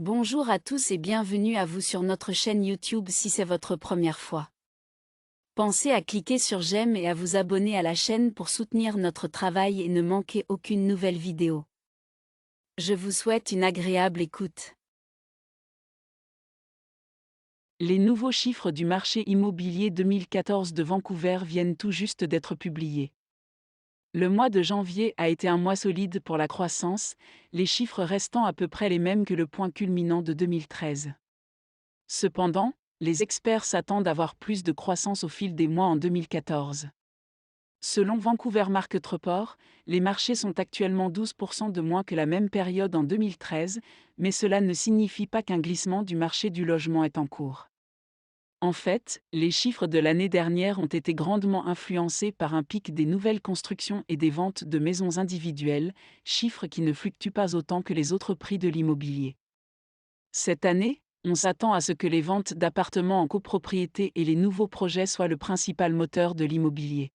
Bonjour à tous et bienvenue à vous sur notre chaîne YouTube si c'est votre première fois. Pensez à cliquer sur j'aime et à vous abonner à la chaîne pour soutenir notre travail et ne manquer aucune nouvelle vidéo. Je vous souhaite une agréable écoute. Les nouveaux chiffres du marché immobilier 2014 de Vancouver viennent tout juste d'être publiés. Le mois de janvier a été un mois solide pour la croissance, les chiffres restant à peu près les mêmes que le point culminant de 2013. Cependant, les experts s'attendent à voir plus de croissance au fil des mois en 2014. Selon Vancouver Market Report, les marchés sont actuellement 12% de moins que la même période en 2013, mais cela ne signifie pas qu'un glissement du marché du logement est en cours. En fait, les chiffres de l'année dernière ont été grandement influencés par un pic des nouvelles constructions et des ventes de maisons individuelles, chiffres qui ne fluctuent pas autant que les autres prix de l'immobilier. Cette année, on s'attend à ce que les ventes d'appartements en copropriété et les nouveaux projets soient le principal moteur de l'immobilier.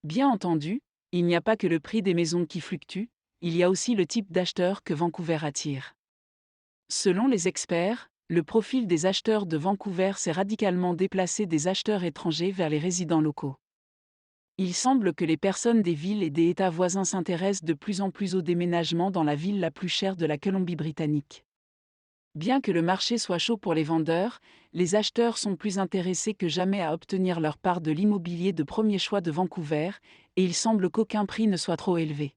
Bien entendu, il n'y a pas que le prix des maisons qui fluctue, il y a aussi le type d'acheteur que Vancouver attire. Selon les experts, le profil des acheteurs de Vancouver s'est radicalement déplacé des acheteurs étrangers vers les résidents locaux. Il semble que les personnes des villes et des États voisins s'intéressent de plus en plus au déménagement dans la ville la plus chère de la Colombie-Britannique. Bien que le marché soit chaud pour les vendeurs, les acheteurs sont plus intéressés que jamais à obtenir leur part de l'immobilier de premier choix de Vancouver, et il semble qu'aucun prix ne soit trop élevé.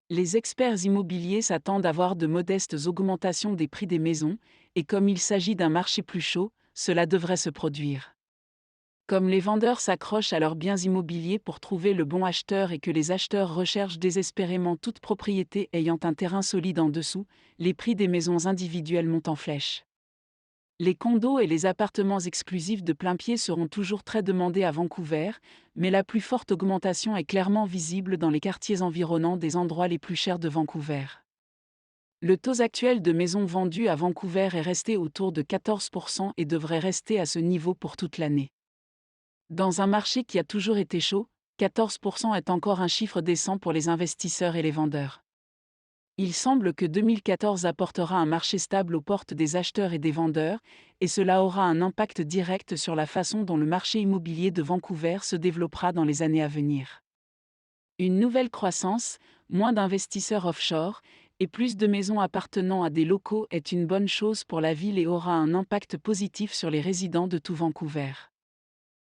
Les experts immobiliers s'attendent à voir de modestes augmentations des prix des maisons, et comme il s'agit d'un marché plus chaud, cela devrait se produire. Comme les vendeurs s'accrochent à leurs biens immobiliers pour trouver le bon acheteur et que les acheteurs recherchent désespérément toute propriété ayant un terrain solide en dessous, les prix des maisons individuelles montent en flèche. Les condos et les appartements exclusifs de plain-pied seront toujours très demandés à Vancouver, mais la plus forte augmentation est clairement visible dans les quartiers environnants des endroits les plus chers de Vancouver. Le taux actuel de maisons vendues à Vancouver est resté autour de 14% et devrait rester à ce niveau pour toute l'année. Dans un marché qui a toujours été chaud, 14% est encore un chiffre décent pour les investisseurs et les vendeurs. Il semble que 2014 apportera un marché stable aux portes des acheteurs et des vendeurs, et cela aura un impact direct sur la façon dont le marché immobilier de Vancouver se développera dans les années à venir. Une nouvelle croissance, moins d'investisseurs offshore, et plus de maisons appartenant à des locaux est une bonne chose pour la ville et aura un impact positif sur les résidents de tout Vancouver.